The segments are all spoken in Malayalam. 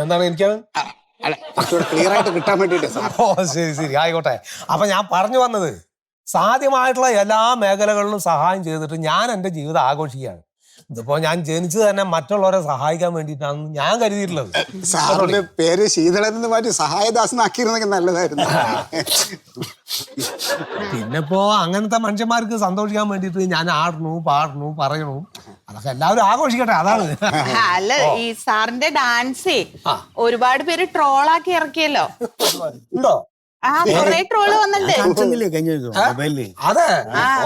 എന്താണ് എനിക്കാണ് ക്ലിയർ ആയിട്ട് കിട്ടാൻ വേണ്ടിട്ട്. ഓ ശരി ആയിക്കോട്ടെ. അപ്പൊ ഞാൻ പറഞ്ഞു വന്നത്, സാധ്യമായിട്ടുള്ള എല്ലാ മേഖലകളിലും സഹായം ചെയ്തിട്ട് ഞാൻ എൻ്റെ ജീവിതം ആഘോഷിക്കുകയാണ്. ഇതിപ്പോ ഞാൻ ജനിച്ചത് തന്നെ മറ്റുള്ളവരെ സഹായിക്കാൻ വേണ്ടിയിട്ടാണെന്ന് ഞാൻ കരുതിയിട്ടുള്ളത്. സാറിന്റെ പേര് ശീതളൻ എന്ന് മാറ്റി സഹായദാസനാക്കിയിരുന്നെങ്കിൽ നല്ലതായിരുന്നു. പിന്നിപ്പോ അങ്ങനത്തെ മനുഷ്യന്മാർക്ക് സന്തോഷിക്കാൻ വേണ്ടിയിട്ട് ഞാൻ ആടണു പാടണു പറയണു, അതൊക്കെ എല്ലാവരും ആഘോഷിക്കട്ടെ, അതാണ്. അല്ല, ഈ സാറിന്റെ ഡാൻസേ ഒരുപാട് പേര് ട്രോളാക്കി ഇറക്കിയല്ലോ. ഉണ്ടോ? കൊറേ ട്രോള് വന്നിട്ട്. അതെ,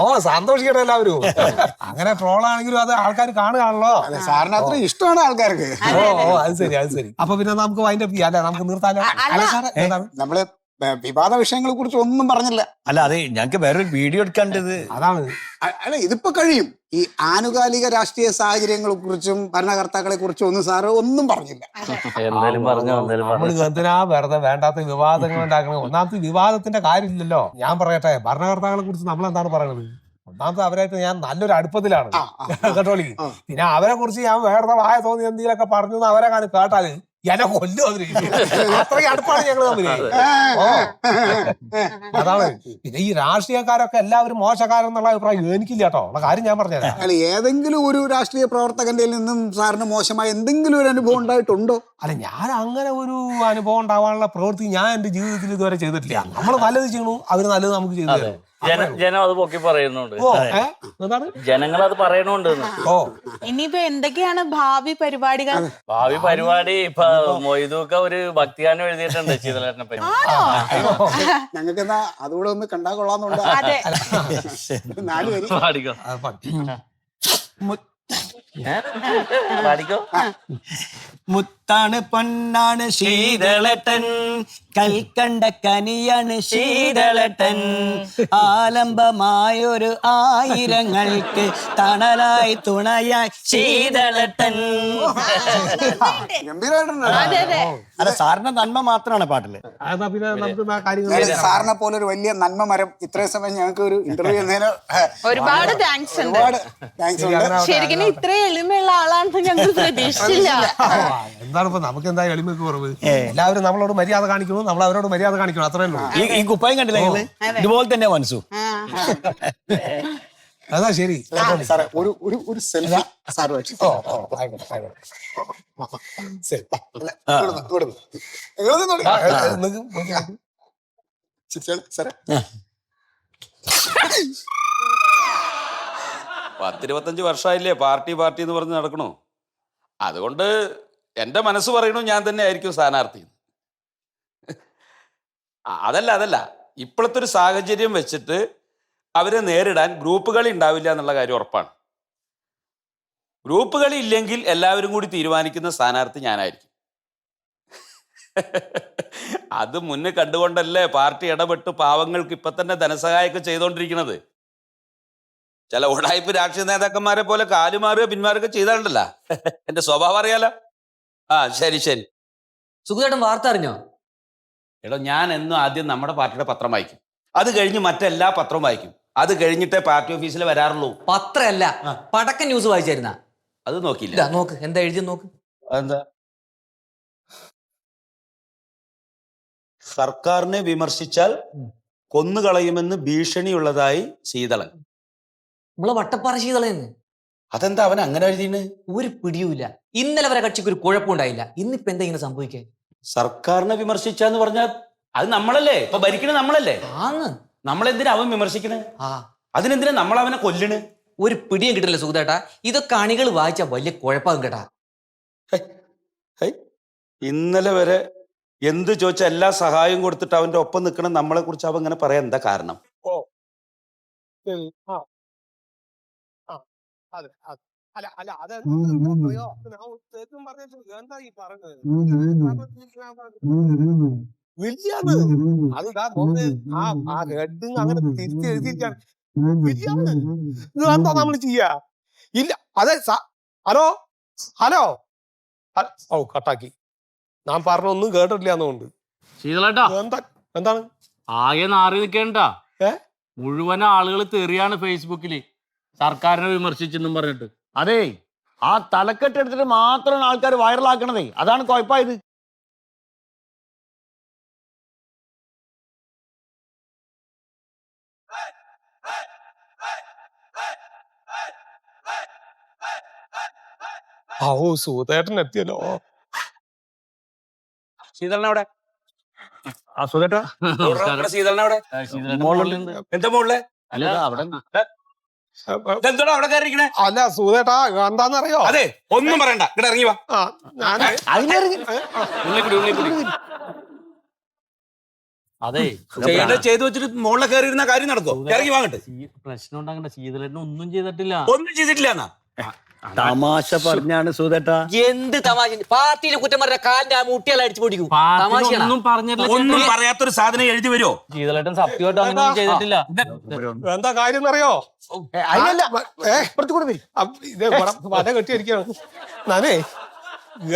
ഓ സന്തോഷിക്കട്ടെ എല്ലാവരും. അങ്ങനെ ട്രോളാണെങ്കിലും അത് ആൾക്കാർ കാണുകയാണല്ലോ. സാറിന് അത്ര ഇഷ്ടമാണ് ആൾക്കാർക്ക്. ഓ അത് ശരി. അപ്പൊ പിന്നെ നമുക്ക് വൈൻഡപ്പ് ചെയ്യാം അല്ലെ? നമുക്ക് നിർത്താലോ? നമ്മള് വിവാദ വിഷയങ്ങളെ കുറിച്ച് ഒന്നും പറഞ്ഞില്ല. അല്ല, അതെ, ഞങ്ങക്ക് വേറൊരു വീഡിയോ എടുക്കേണ്ടത് അതാണ്. അല്ല, ഇതിപ്പോ കഴിയും. ഈ ആനുകാലിക രാഷ്ട്രീയ സാഹചര്യങ്ങളെ കുറിച്ചും ഭരണകർത്താക്കളെ കുറിച്ചും ഒന്നും സാറ് ഒന്നും പറഞ്ഞില്ല. നമ്മൾ എന്തിനാ വെറുതെ വേണ്ടാത്ത വിവാദങ്ങൾ ഉണ്ടാക്കണം? ഒന്നാമത്തെ വിവാദത്തിന്റെ കാര്യമില്ലല്ലോ. ഞാൻ പറയട്ടെ, ഭരണകർത്താക്കളെ കുറിച്ച് നമ്മൾ എന്താണ് പറയണത്? ഒന്നാമത്തെ അവരായിട്ട് ഞാൻ നല്ലൊരു അടുപ്പത്തിലാണ് കേട്ടോളി. പിന്നെ അവരെ കുറിച്ച് ഞാൻ വേറെ വായ തോന്നി എന്തെങ്കിലുമൊക്കെ പറഞ്ഞു അവരെ കാണും കേട്ടാല് എന്നെ കൊല്ലും അവര്. അത്രയും അടുപ്പാണ് ഞങ്ങൾ തമ്മില്. അതാണ്. പിന്നെ ഈ രാഷ്ട്രീയക്കാരൊക്കെ എല്ലാവരും മോശക്കാരെന്നുള്ള അഭിപ്രായം എനിക്കില്ല കേട്ടോ. ഉള്ള കാര്യം ഞാൻ പറഞ്ഞുതരാം. അല്ല, ഏതെങ്കിലും ഒരു രാഷ്ട്രീയ പ്രവർത്തകന്റെ നിന്നും സാറിന് മോശമായ എന്തെങ്കിലും ഒരു അനുഭവം ഉണ്ടായിട്ടുണ്ടോ? അല്ല, ഞാൻ അങ്ങനെ ഒരു അനുഭവം ഉണ്ടാവാനുള്ള പ്രവൃത്തി ഞാൻ എന്റെ ജീവിതത്തിൽ ഇതുവരെ ചെയ്തിട്ടില്ല. നമ്മൾ നല്ലത് ചെയ്യണു, അവര് നല്ലത് നമുക്ക് ചെയ്തു തരും. ജനം അത് പൊക്കി പറയുന്നുണ്ട്, ജനങ്ങൾ അത് പറയണുണ്ട്. ഓ, ഇനിയിപ്പോ എന്തൊക്കെയാണ് ഭാവി പരിപാടികൾ? ഭാവി പരിപാടി ഇപ്പൊ മൊയ്തൂക്ക ഒരു ഭക്തിഗാനം എഴുതിയിട്ടുണ്ട് ശീതളേട്ടനെ പറ്റി. ഞങ്ങൾക്ക് എന്നാ അതുകൂടെ ഒന്ന് കണ്ടാ കൊള്ളാന്നുണ്ടോ? അതെ, 4 വരി പാടിക്കോ പാടിക്കോ. മുത്താണ് പൊന്നാണ് ശീതളട്ടൻ, കൽക്കണ്ട കനിയാണ് ശീതളട്ടൻ, ആലംബമായൊരു ആയിരങ്ങൾക്ക് തണലായി തുണയായി ശീതളട്ടൻ. ഗംഭീരമായിട്ടുണ്ട്. അല്ല, സാറിന്റെ നന്മ മാത്രമാണ് പാട്ടില്. എന്നാ പിന്നെ നമുക്ക് ആ കാര്യങ്ങൾ സാറിനെ പോലെ ഒരു വലിയ നന്മ മരം ഇത്രയും സമയം ഞങ്ങൾക്ക് ഒരു ഇന്റർവ്യൂ ചെയ്യുന്നതിന് ഒരുപാട് താങ്ക്സ് ഉണ്ട്. ഒരുപാട് താങ്ക്സ് ഉണ്ട്. ശരിക്കും ഇത്ര എളിമയുള്ള ആളാണെന്ന് ഞങ്ങൾ പ്രതീക്ഷിച്ചില്ല. എന്താണ് ഇപ്പൊ നമുക്ക് എന്താ എളിമക്ക് കുറവ്? എല്ലാവരും നമ്മളോട് മര്യാദ കാണിക്കണം, നമ്മൾ അവരോട് മര്യാദ കാണിക്കണം, അത്രേ ഉള്ളൂ. ഈ കുപ്പായം കണ്ടില്ലേ നിങ്ങള്? ഇതുപോലെ തന്നെ മനസ്സു. അതാ ശരി. സാറേ, ഒരു സെൽഫി സാറുമായിട്ട്. ശരി. സാറേ, 10-25 വർഷമായില്ലേ പാർട്ടി എന്ന് പറഞ്ഞ് നടക്കണു. അതുകൊണ്ട് എൻ്റെ മനസ്സ് പറയണു ഞാൻ തന്നെ ആയിരിക്കും സ്ഥാനാർത്ഥി. അതല്ല ഇപ്പോഴത്തെ ഒരു സാഹചര്യം വെച്ചിട്ട് അവരെ നേരിടാൻ ഗ്രൂപ്പ് കളി ഉണ്ടാവില്ല എന്നുള്ള കാര്യം ഉറപ്പാണ്. ഗ്രൂപ്പ് കളി ഇല്ലെങ്കിൽ എല്ലാവരും കൂടി തീരുമാനിക്കുന്ന സ്ഥാനാർത്ഥി ഞാനായിരിക്കും. അത് മുന്നേ കണ്ടുകൊണ്ടല്ലേ പാർട്ടി ഇടപെട്ട് പാവങ്ങൾക്ക് ഇപ്പൊ തന്നെ ധനസഹായമൊക്കെ ചെയ്തുകൊണ്ടിരിക്കുന്നത്. ചില ഉടായ്പ രാഷ്ട്രീയ നേതാക്കന്മാരെ പോലെ കാലുമാറുകയോ പിന്മാറുകയോ ചെയ്താലുണ്ടല്ല, എന്റെ സ്വഭാവം അറിയാലോ. ശരി. സുഖേട്ടൻ വാർത്ത അറിഞ്ഞോ? എടോ, ഞാൻ എന്നും ആദ്യം നമ്മുടെ പാർട്ടിയുടെ പത്രം വായിക്കും, അത് കഴിഞ്ഞ് മറ്റെല്ലാ പത്രവും വായിക്കും, അത് കഴിഞ്ഞിട്ടേ പാർട്ടി ഓഫീസിൽ വരാറുള്ളൂ. പത്രമല്ല, പടക്ക ന്യൂസ് വായിച്ചായിരുന്ന? അത് നോക്കിയില്ല. നോക്ക് എന്താ എഴുതി നോക്ക്. അതെന്താ? സർക്കാരിനെ വിമർശിച്ചാൽ കൊന്നുകളയുമെന്ന് ഭീഷണിയുള്ളതായി ശീതളൻ. നമ്മളെ വട്ടപ്പാറ ശീതളയെന്ന്. അതെന്താ അവൻ അങ്ങനെ എഴുതിയാണ്? ഒരു പിടിയുമില്ല. ഇന്നലെ വരെ കക്ഷിക്ക് ഒരു കുഴപ്പമുണ്ടായില്ല, ഇന്നിപ്പോ എന്താ ഇങ്ങനെ സംഭവിക്കാൻ? സർക്കാരിനെ വിമർശിച്ചാന്ന് പറഞ്ഞാൽ അത് നമ്മളല്ലേ, ഇപ്പൊ ഭരിക്കണ നമ്മളല്ലേ. നമ്മളെന്തിനാ അവൻ വിമർശിക്കണേ? അതിനെന്തിനാ നമ്മൾ അവനെ കൊല്ലണ്? ഒരു പിടിയും കിട്ടില്ല സുഖേട്ടാ. ഇതൊക്കെ അണികൾ വായിച്ചാ വലിയ കുഴപ്പമാകും കേട്ടാ. ഇന്നലെ വരെ എന്ത് ചോദിച്ചാൽ എല്ലാ സഹായവും കൊടുത്തിട്ട് അവന്റെ ഒപ്പം നിൽക്കണം നമ്മളെ കുറിച്ച് അവൻ ഇങ്ങനെ പറയാൻ എന്താ കാരണം? എന്താ നമ്മൾ ചെയ്യാ? ഇല്ല, അതെ. ഹലോ. ഓ, കട്ടാക്കി. ഞാൻ പറഞ്ഞൊന്നും കേട്ടിട്ടില്ല എന്നുകൊണ്ട്. ശീതളേട്ടാ, എന്താണ് ആകെ നാറി നിൽക്കേണ്ട. മുഴുവൻ ആളുകൾ തെറിയാണ് ഫേസ്ബുക്കില് സർക്കാരിനെ വിമർശിച്ചെന്നും പറഞ്ഞിട്ട്. അതെ, ആ തലക്കെട്ട് എടുത്തിട്ട് മാത്രമാണ് ആൾക്കാർ വൈറലാക്കണതേ. അതാണ് കുഴപ്പമായത്. ഓ സൂതേട്ടൻ എത്തിയല്ലോ. ശീതളനവിടെ സുധേട്ടാ ശീതളനവിടെ എന്താ മോളിലെ അല്ല അവിടെ ഇതെന്താണോ അവിടെ കയറിയിരിക്കണേ? അല്ല സൂതേട്ടാ എന്താന്നറിയോ? അതെ ഒന്നും പറയണ്ട ഇവിടെ ഇറങ്ങി വാ. ആ, ഞാൻ അതെ ചെയ്യേണ്ടത് ചെയ്തു വെച്ചിട്ട് മോളിലെ കയറിയിരുന്ന കാര്യം നടക്കോ? ഇറങ്ങി വാങ്ങട്ടെ. പ്രശ്നം ഉണ്ടാകണ്ട. ശീതളേട്ടൻ ഒന്നും ചെയ്തിട്ടില്ല. ഒന്നും ചെയ്തിട്ടില്ല എന്നാ തമാശ പറഞ്ഞാണ് സുധേട്ടാ. എന്ത് തമാശ! പാർട്ടിയിൽ കുറ്റം പറഞ്ഞ കാലിന്റെ ആ മുട്ടിയാൽ അടിച്ചു പൊടിക്കും. തമാശയാണ്. ഒന്നും പറഞ്ഞിട്ടില്ല. ഒന്നും പറയാത്തൊരു സാധനം എഴുതി വരുമോ? ശീതളേട്ടൻ സത്യമായിട്ട് അങ്ങനെയൊന്നും ചെയ്തിട്ടില്ല. എന്താ കാര്യം എന്നറിയോ? ഇത് വല കെട്ടിയിരിക്കുകയാണ്. ഞാനേ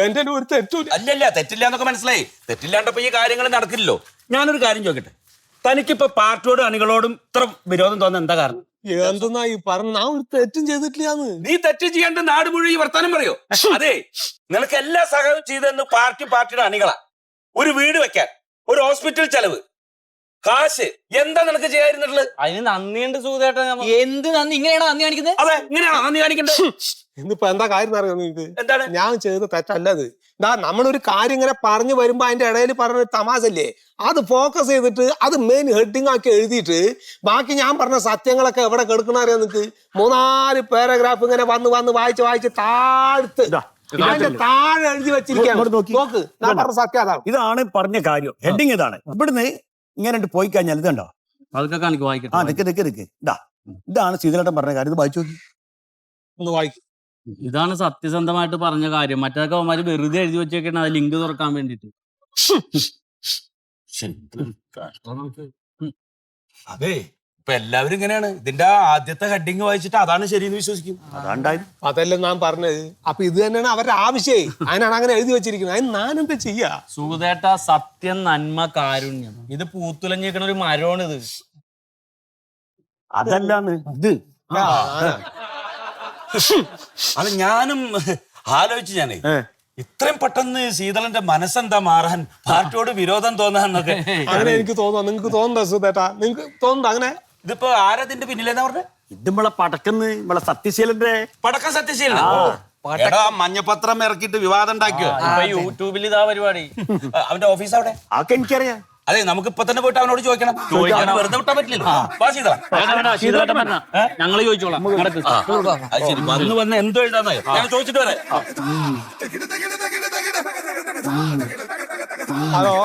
എന്റെ ഒരു തെറ്റൂല. അല്ലല്ല തെറ്റില്ല എന്നൊക്കെ മനസ്സിലായി. തെറ്റില്ലാണ്ടപ്പോ ഈ കാര്യങ്ങൾ നടക്കില്ലല്ലോ. ഞാനൊരു കാര്യം ചോദിക്കട്ടെ, തനിക്കിപ്പോ പാർട്ടിയോടും അണികളോടും ഇത്ര വിരോധം തോന്നുന്ന എന്താ കാരണം? എന്തെന്നാ ഈ പറഞ്ഞ? ഞാൻ ഒരു തെറ്റും ചെയ്തിട്ടില്ലാന്ന്. നീ തെറ്റ് ചെയ്യാണ്ട് നാട് മുഴുവൻ ഈ വർത്താനം പറയോ? അതെ, നിനക്ക് എല്ലാ സഹായവും ചെയ്തെന്ന് പാർട്ടിയുടെ അണികളാ. ഒരു വീട് വെക്കാൻ, ഒരു ഹോസ്പിറ്റൽ ചെലവ്, കാശ്, എന്താ നിനക്ക് ചെയ്യാതിരുന്നിട്ടുള്ളത്? അതിന് നന്ദിയുണ്ട് സൂതേട്ടൻ. എന്ത് നന്ദി! ഇങ്ങനെയാണോ നന്ദി കാണിക്കുന്നത്? അതെ, ഇങ്ങനെയാണോ നന്ദി കാണിക്കണ്ടേ? ഇന്നിപ്പോ എന്താ കാര്യം അറിയോ നിങ്ങക്ക്? എന്താണ്? ഞാൻ ചെയ്ത തെറ്റല്ലത്. നമ്മളൊരു കാര്യം ഇങ്ങനെ പറഞ്ഞു വരുമ്പോ അതിന്റെ ഇടയിൽ പറഞ്ഞ തമാശല്ലേ, അത് ഫോക്കസ് ചെയ്തിട്ട് അത് മെയിൻ ഹെഡിങ് ആക്കി എഴുതിയിട്ട് ബാക്കി ഞാൻ പറഞ്ഞ സത്യങ്ങളൊക്കെ എവിടെ കെടുക്കണറിയോ നിങ്ങക്ക്? 3-4 പാരഗ്രാഫ് ഇങ്ങനെ വന്ന് വായിച്ച് താഴ്ത്ത് അതിന്റെ താഴെ എഴുതി വെച്ചിരിക്കുകയാണ്. നോക്ക്, ഞാൻ പറഞ്ഞ സത്യം അതാണ്. ഇതാണ് പറഞ്ഞ കാര്യം. ഹെഡിങ് ഇതാണ്. ഇവിടുന്ന് ഇങ്ങനെ പോയി കഴിഞ്ഞാൽ ഇതുണ്ടോ? അതൊക്കെ കാണിക്കും, വായിക്കട്ടെ. നിക്ക് ഇതാണ് ശീതളേട്ടൻ പറഞ്ഞ കാര്യം. ഇത് വായിച്ചു നോക്കി. ഒന്ന് വായിക്കും. ഇതാണ് സത്യസന്ധമായിട്ട് പറഞ്ഞ കാര്യം. മറ്റൊക്കെ അവന്മാര് വെറുതെ എഴുതി വെച്ചേക്കാണ് അത് ലിങ്ക് തുറക്കാൻ വേണ്ടിട്ട്. അതെ, ഇപ്പൊ എല്ലാവരും ഇങ്ങനെയാണ്. ഇതിന്റെ ആദ്യത്തെ ഹെഡിങ് വായിച്ചിട്ട് അതാണ് ശരിയെന്ന് വിശ്വസിക്കും. അതല്ലേ ഞാൻ പറഞ്ഞത്. അപ്പൊ ഇത് തന്നെയാണ് അവരുടെ ആവശ്യേ. അതിനാണ് അങ്ങനെ എഴുതി വെച്ചിരിക്കുന്നത്. അതിന് ഞാനെന്താ ചെയ്യാ? സൂതേട്ട, സത്യം, നന്മ, കാരുണ്യം, ഇത് പൂത്തുലഞ്ഞേക്കണ ഒരു മരമാണ് ഇത്. അതല്ലാന്ന് ഇത്. അത് ഞാനും ആലോചിച്ചു. ഞാനേ ഇത്രയും പെട്ടെന്ന് ശീതളന്റെ മനസ്സെന്താ മാറാൻ, പാർട്ടിയോട് വിരോധം തോന്നാന്നൊക്കെ. അങ്ങനെ എനിക്ക് തോന്നുന്നു. നിങ്ങൾക്ക് തോന്നുന്നുണ്ടോ സുധേട്ടാ? നിങ്ങൾക്ക് തോന്നുന്നുണ്ടോ അങ്ങനെ? ഇതിപ്പോ ആരതിന്റെ പിന്നിലെന്നാ പറഞ്ഞത്? ഇത് നമ്മളെ പടക്കന്ന് നമ്മളെ സത്യശീലന്റെ പടക്കം സത്യശീലൻ. എടാ, മഞ്ഞപത്രം ഇറക്കിയിട്ട് വിവാദം ഉണ്ടാക്കിയോ? ഇപ്പൊ യൂട്യൂബിൽ ഇതാ പരിപാടി. അവന്റെ ഓഫീസ് അവിടെ. ആക്കെ എനിക്കറിയാം. അതെ, നമുക്ക് ഇപ്പൊ തന്നെ പോയിട്ട് അവനോട് ചോദിക്കണം. വെറുതെ വിട്ടാൻ പറ്റില്ലല്ലോ. ഞങ്ങള് ചോദിച്ചോളാം. വന്ന് എന്തോ എഴുതാന്നോ ഞാൻ ചോദിച്ചിട്ട് വരാം. ഹലോ,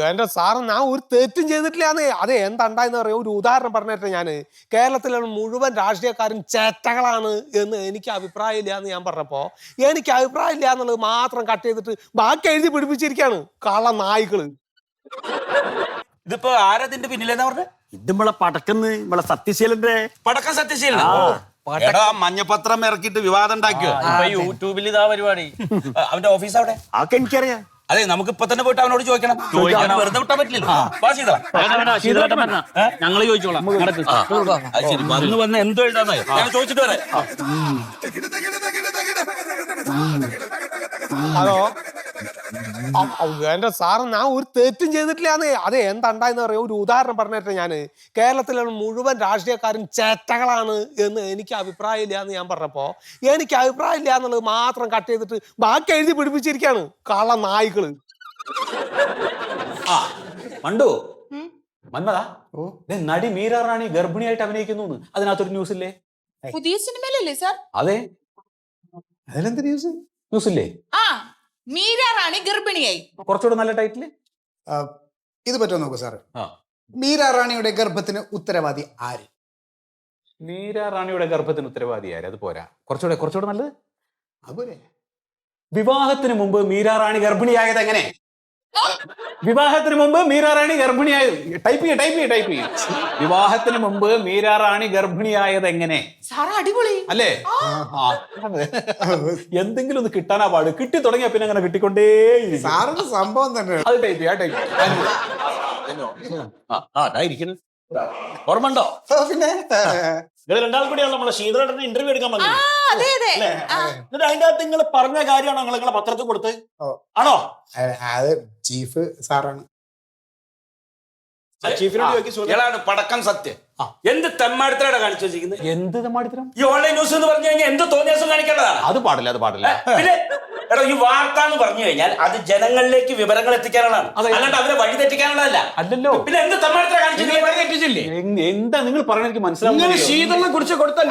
എന്റെ സാറ് ഞാൻ ഒരു തെറ്റും ചെയ്തിട്ടില്ലാന്ന്. അത് എന്താണ്ടായെന്ന് പറയാ, ഒരു ഉദാഹരണം പറഞ്ഞിട്ട് ഞാന് കേരളത്തിലുള്ള മുഴുവൻ രാഷ്ട്രീയക്കാരും ചേറ്റകളാണ് എന്ന് എനിക്ക് അഭിപ്രായം ഇല്ല എന്ന് ഞാൻ പറഞ്ഞപ്പോ എനിക്ക് അഭിപ്രായം ഇല്ല എന്നുള്ളത് മാത്രം കട്ട് ചെയ്തിട്ട് ബാക്കി എഴുതി പിടിപ്പിച്ചിരിക്കാണ് കള്ള നായ്ക്കള്. ഇതിപ്പോ ആരതിന്റെ പിന്നിലെന്നാ പറഞ്ഞത്? ഇത് നമ്മളെ പടക്കന്ന് നമ്മളെ സത്യശീലന്റെ പടക്കം സത്യശീലൻ. എടാ, മഞ്ഞപത്രം ഇറക്കിയിട്ട് വിവാദം ഉണ്ടാക്കിയോ? ഇപ്പൊ യൂട്യൂബിൽ ഇതാ പരിപാടി. അവന്റെ ഓഫീസ് അവിടെ. ആക്കെ എനിക്കറിയാം. അതെ, നമുക്ക് ഇപ്പൊ തന്നെ പോയിട്ട് അവനോട് ചോദിക്കണം. വെറുതെ വിട്ടാൻ പറ്റില്ലല്ലോ. ഞങ്ങള് ചോദിച്ചോളാം. വന്ന് എന്തോ എഴുതാന്നോ ഞാൻ ചോദിച്ചിട്ട് വരാം. ഹലോ, എന്റെ സാറ് ഞാൻ ഒരു തെറ്റും ചെയ്തിട്ടില്ലാന്ന്. അത് എന്താണ്ടായെന്ന് പറയാ, ഒരു ഉദാഹരണം പറഞ്ഞിട്ട് ഞാന് കേരളത്തിലുള്ള മുഴുവൻ രാഷ്ട്രീയക്കാരും ചേറ്റകളാണ് എന്ന് എനിക്ക് അഭിപ്രായം ഇല്ല എന്ന് ഞാൻ പറഞ്ഞപ്പോ എനിക്ക് അഭിപ്രായം ഇല്ല എന്നുള്ളത് മാത്രം കട്ട് ചെയ്തിട്ട് ബാക്കി എഴുതി പിടിപ്പിച്ചിരിക്കാണ് കള്ള നായ്ക്കള്. മണ്ടു, മന്മതാ, നടി മീര റാണി ഗർഭിണിയായിട്ട് അഭിനയിക്കുന്നു. അതിനകത്തൊരു ന്യൂസ് ഇല്ലേ? പുതിയ സിനിമയിലല്ലേ സാർ? അതെ, അതിലെന്ത് ന്യൂസ് ഇല്ലേ? ആ, മീര റാണി ഗർഭിണിയായി. കുറച്ചുകൂടെ നല്ല ടൈറ്റില്. ഇത് പറ്റുമോ നോക്കൂ സാറ്. ആ. മീര റാണിയുടെ ഗർഭത്തിന് ഉത്തരവാദി ആര്? മീര റാണിയുടെ ഗർഭത്തിന് ഉത്തരവാദി ആര്? അത് പോരാ, കുറച്ചുകൂടെ നല്ലത്. അതുപോലെ വിവാഹത്തിന് മുമ്പ് മീര റാണി ഗർഭിണിയായത് എങ്ങനെ? വിവാഹത്തിന് മുമ്പ് മീര റാണി ഗർഭിണിയായത്. ടൈപ്പ് ചെയ്യ. വിവാഹത്തിന് മുമ്പ് മീര റാണി ഗർഭിണിയായത് എങ്ങനെ? സാറ് അടിപൊളി അല്ലേ? എന്തെങ്കിലും ഒന്ന് കിട്ടാനാ പാട്. കിട്ടി തുടങ്ങിയ പിന്നെ അങ്ങനെ കിട്ടിക്കൊണ്ടേ സാറിന്റെ സംഭവം തന്നെ. അത് ടൈപ്പ് ഓർമ്മ ഉണ്ടോ? പിന്നെ രണ്ടാൾ കൂടിയാണ് നമ്മളെ ശീതളേട്ടന്റെ ഇന്റർവ്യൂ എടുക്കാൻ വന്നത്. അതെ അതെ. എന്നിട്ട് അതിന്റെ അകത്ത് നിങ്ങൾ പറഞ്ഞ കാര്യമാണോ നിങ്ങളെ പത്രത്തിൽ കൊടുത്ത്? ആണോ? അത് ചീഫ് സാറാണ്. ചീഫിനോട് ചോദിക്കും. ഇയാളാണ് പടക്കം സത്യം. എന്ത് തെമ്മാടിത്തരാണ് കാണിച്ചു വെച്ചിരിക്കുന്നത്? എന്ത് മാടിത്തരം? ഈ ഓൺലൈൻ ന്യൂസ് എന്ന് പറഞ്ഞു കഴിഞ്ഞാൽ എന്ത് തോന്നിയ ദിവസം കാണിക്കേണ്ടതാണ്. അത് പാടില്ല. പിന്നെ എടോ, ഈ വാർത്ത എന്ന് പറഞ്ഞു കഴിഞ്ഞാൽ അത് ജനങ്ങളിലേക്ക് വിവരങ്ങൾ എത്തിക്കാനുള്ളതാണ്, അല്ലാണ്ട് അവരെ വഴി തെറ്റിക്കാനുള്ളതല്ല. അല്ലല്ലോ. പിന്നെ എന്ത് തെമ്മാടിത്തര കാണിച്ചു? എന്താ നിങ്ങൾ പറഞ്ഞ എനിക്ക് മനസ്സിലാവും. ശീതളം കുറിച്ച് കൊടുത്താൽ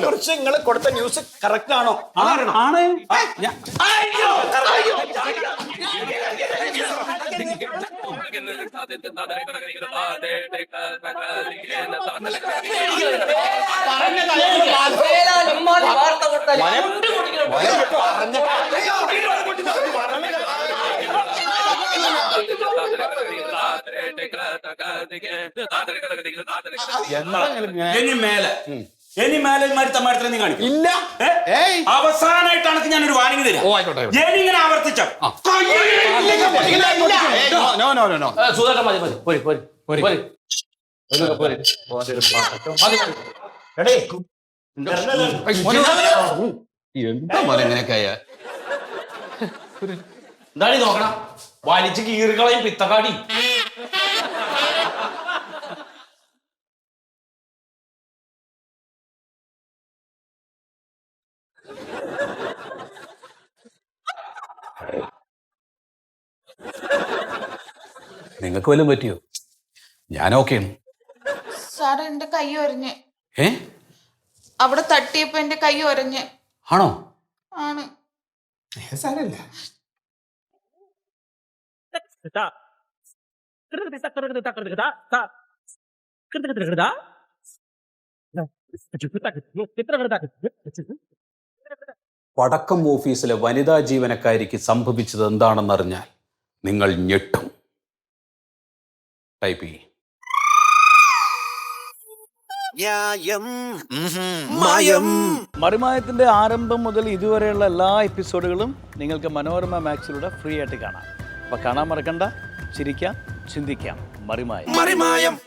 കുറിച്ച് നിങ്ങൾ കൊടുത്ത ന്യൂസ് കറക്റ്റ് ആണോ? ആണ്. ഇനി മേലെ തമ്മാടിത്തരം നീ കാണിക്കും ഇല്ല. അവസാനമായിട്ടാണ് ഞാനൊരു വാണിംഗ് തരാം. ഇനി ഇങ്ങനെ ആവർത്തിച്ച സുധാകരൻ മതി മതി പോരി പോരി പോരി പോരി എന്താ പോലെ എങ്ങനെയൊക്കെ എന്താണീ നോക്കണം? വലിച്ച് കീറുകളയും പിത്തക്കാടി. നിങ്ങൾക്ക് വല്ലതും പറ്റിയോ? ഞാൻ ഓക്കെയാണ്. സാർ എന്റെ കൈ ഒരഞ്ഞ്. ഏ? അവിടെ തട്ടിയപ്പോ എന്റെ കൈ ഒരഞ്ഞ്. ആണോ? ആണ്. സാരമില്ല. പടക്കം ഓഫീസിലെ വനിതാ ജീവനക്കാരിക്ക് സംഭവിച്ചത് എന്താണെന്നറിഞ്ഞാൽ നിങ്ങൾ ഞെട്ടും. ടൈപ്പ് ചെയ്യും. മറിമായത്തിന്റെ ആരംഭം മുതൽ ഇതുവരെയുള്ള എല്ലാ എപ്പിസോഡുകളും നിങ്ങൾക്ക് മനോരമ മാക്സിലൂടെ ഫ്രീ ആയിട്ട് കാണാം. അപ്പോൾ കാണാൻ മറക്കണ്ട. ചിരിക്കാം, ചിന്തിക്കാം. മറിമായം.